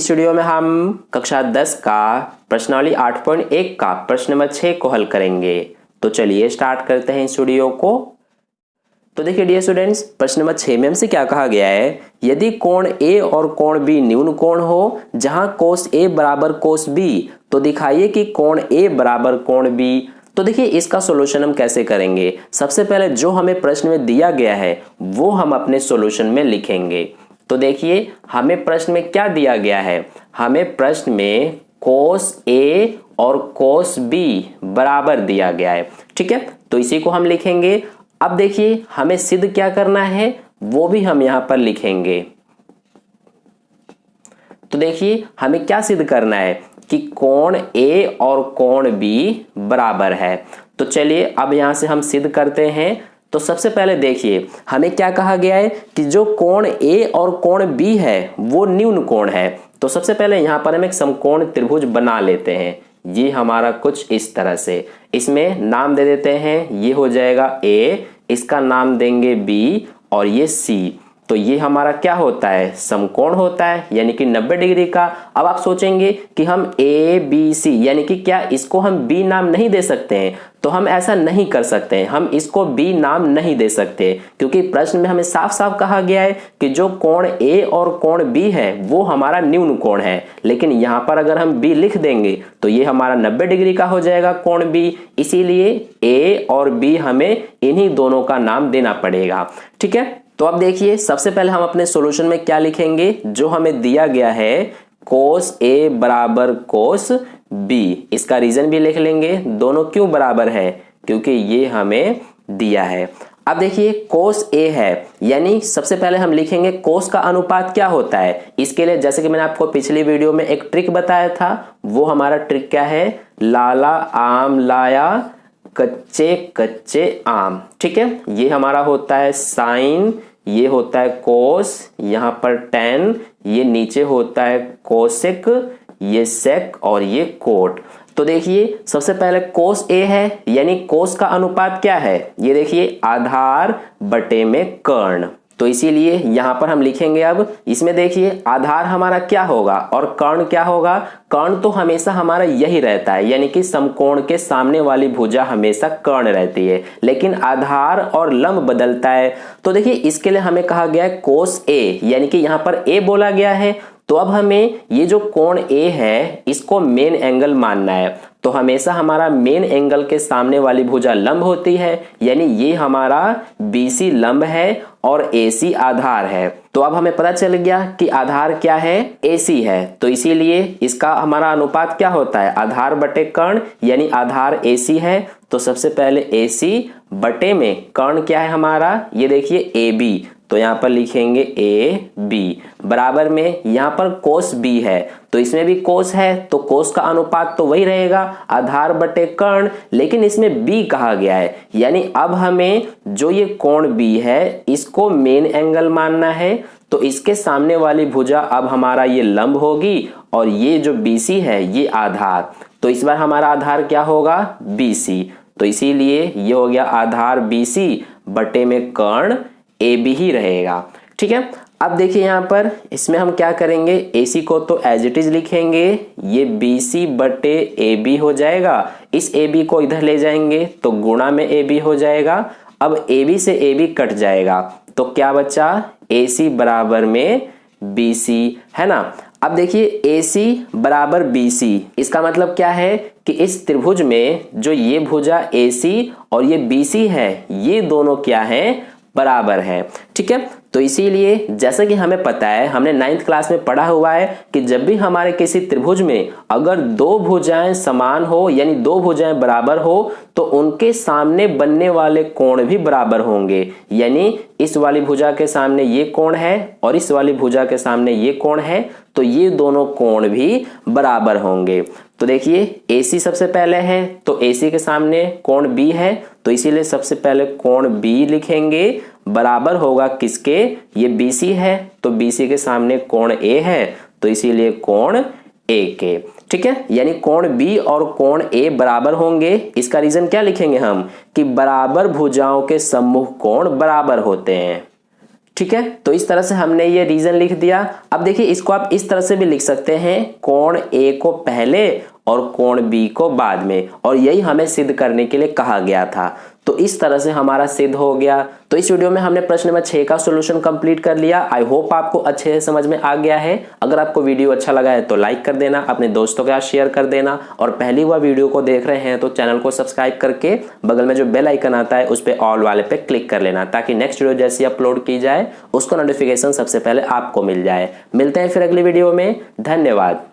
इस वीडियो में हम कक्षा 10 का प्रश्नावली 8.1 का प्रश्न नंबर 6 को हल करेंगे। तो चलिए स्टार्ट करते हैं इस वीडियो को। तो देखिए डियर स्टूडेंट्स, प्रश्न नंबर 6 में हमसे क्या कहा गया है, यदि कोण ए और कोण बी न्यून कोण हो जहां कोस ए बराबर कोस बी, तो दिखाइए कि कोण ए बराबर कोण बी। तो देखिए इसका सॉल्यूशन हम कैसे करेंगे। सबसे पहले जो हमें प्रश्न में दिया गया है वो हम अपने सॉल्यूशन में लिखेंगे। तो देखिए हमें प्रश्न में क्या दिया गया है, हमें प्रश्न में कोस ए और कोस बी बराबर दिया गया है। ठीक है, तो इसी को हम लिखेंगे। अब देखिए हमें सिद्ध क्या करना है वो भी हम यहां पर लिखेंगे। तो देखिए हमें क्या सिद्ध करना है कि कोण ए और कोण बी बराबर है। तो चलिए अब यहां से हम सिद्ध करते हैं। तो सबसे पहले देखिए हमें क्या कहा गया है कि जो कोण ए और कोण बी है वो न्यून कोण है। तो सबसे पहले यहां पर हम एक समकोण त्रिभुज बना लेते हैं। ये हमारा कुछ इस तरह से, इसमें नाम दे देते हैं, ये हो जाएगा ए, इसका नाम देंगे बी और ये सी। तो ये हमारा क्या होता है, समकोण होता है, यानी कि 90 डिग्री का। अब आप सोचेंगे कि हम ए बी सी यानी कि क्या इसको हम बी नाम नहीं दे सकते हैं। तो हम ऐसा नहीं कर सकते हैं, हम इसको बी नाम नहीं दे सकते, क्योंकि प्रश्न में हमें साफ साफ कहा गया है कि जो कोण ए और कोण बी है वो हमारा न्यून कोण है। लेकिन यहाँ पर अगर हम बी लिख देंगे तो ये हमारा 90 डिग्री का हो जाएगा कोण बी। इसीलिए ए और बी हमें इन्हीं दोनों का नाम देना पड़ेगा। ठीक है, तो अब देखिए सबसे पहले हम अपने सॉल्यूशन में क्या लिखेंगे, जो हमें दिया गया है कोस ए बराबर कोस बी। इसका रीजन भी लिख लेंगे, दोनों क्यों बराबर है, क्योंकि ये हमें दिया है। अब देखिए कोस ए है, यानी सबसे पहले हम लिखेंगे कोस का अनुपात क्या होता है। इसके लिए जैसे कि मैंने आपको पिछली वीडियो में एक ट्रिक बताया था, वो हमारा ट्रिक क्या है, लाला आम लाया कच्चे कच्चे आम। ठीक है, ये हमारा होता है साइन, ये होता है कोस, यहाँ पर टेन, ये नीचे होता है कोसेक, ये सेक और ये कोट। तो देखिए सबसे पहले कोस ए है, यानी कोस का अनुपात क्या है, ये देखिए आधार बटे में कर्ण। तो इसीलिए यहां पर हम लिखेंगे। अब इसमें देखिए आधार हमारा क्या होगा और कर्ण क्या होगा। कर्ण तो हमेशा हमारा यही रहता है, यानी कि समकोण के सामने वाली भुजा हमेशा कर्ण रहती है, लेकिन आधार और लंब बदलता है। तो देखिए इसके लिए हमें कहा गया है कोस ए, यानी कि यहां पर ए बोला गया है। तो अब हमें ये जो कोण ए है इसको मेन एंगल मानना है। तो हमेशा हमारा मेन एंगल के सामने वाली भुजा लंब होती है, यानी ये हमारा बीसी लंब है और एसी आधार है। तो अब हमें पता चल गया कि आधार क्या है, एसी है। तो इसीलिए इसका हमारा अनुपात क्या होता है, आधार बटे कर्ण, यानी आधार एसी है। तो सबसे पहले एसी बटे में कर्ण क्या है हमारा, ये देखिए ए बी। तो यहां पर लिखेंगे ए बी बराबर में, यहां पर कोस बी है तो इसमें भी कोस है, तो कोस का अनुपात तो वही रहेगा आधार बटे कर्ण, लेकिन इसमें बी कहा गया है, यानी अब हमें जो ये कोण बी है इसको मेन एंगल मानना है। तो इसके सामने वाली भुजा अब हमारा ये लंब होगी और ये जो बीसी है ये आधार। तो इस बार हमारा आधार क्या होगा, बीसी। तो इसीलिए ये हो गया आधार बीसी बटे में कर्ण ए बी ही रहेगा। ठीक है, अब देखिए यहां पर इसमें हम क्या करेंगे, एसी को तो एज इट इज लिखेंगे, ये बीसी बटे ए बी हो जाएगा। इस ए बी को इधर ले जाएंगे तो गुणा में ए बी हो जाएगा। अब ए बी से ए बी कट जाएगा तो क्या बचा, एसी बराबर में बीसी, है ना। अब देखिए AC बराबर BC, इसका मतलब क्या है कि इस त्रिभुज में जो ये भुजा AC और ये BC है ये दोनों क्या है, बराबर है। ठीक है, तो इसीलिए जैसा कि हमें पता है, हमने 9th क्लास में पढ़ा हुआ है कि जब भी हमारे किसी त्रिभुज में अगर दो भुजाएं समान हो यानी दो भुजाएं बराबर हो तो उनके सामने बनने वाले कोण भी बराबर होंगे। यानी इस वाली भुजा के सामने ये कोण है और इस वाली भुजा के सामने ये कोण है, तो ये दोनों कोण भी बराबर होंगे। तो देखिए AC सबसे पहले है तो AC के सामने कोण B है, तो इसीलिए सबसे पहले कोण B लिखेंगे, बराबर होगा किसके, ये BC है तो BC के सामने कोण A है तो इसीलिए कोण A के। ठीक है, यानी कोण B और कोण A बराबर होंगे। इसका रीजन क्या लिखेंगे हम कि बराबर भुजाओं के सम्मुख कोण बराबर होते हैं। ठीक है, तो इस तरह से हमने ये रीजन लिख दिया। अब देखिए इसको आप इस तरह से भी लिख सकते हैं, कोण ए को पहले और कोण बी को बाद में, और यही हमें सिद्ध करने के लिए कहा गया था। तो इस तरह से हमारा सिद्ध हो गया। तो इस वीडियो में हमने प्रश्न नंबर 6 का सॉल्यूशन कंप्लीट कर लिया। आई होप आपको अच्छे से समझ में आ गया है। अगर आपको वीडियो अच्छा लगा है तो लाइक कर देना, अपने दोस्तों के साथ शेयर कर देना, और पहली बार वीडियो को देख रहे हैं तो चैनल को सब्सक्राइब करके बगल में जो बेल आइकन आता है उस पर ऑल वाले पे क्लिक कर लेना, ताकि नेक्स्ट वीडियो जैसी अपलोड की जाए उसका नोटिफिकेशन सबसे पहले आपको मिल जाए। मिलते हैं फिर अगली वीडियो में। धन्यवाद।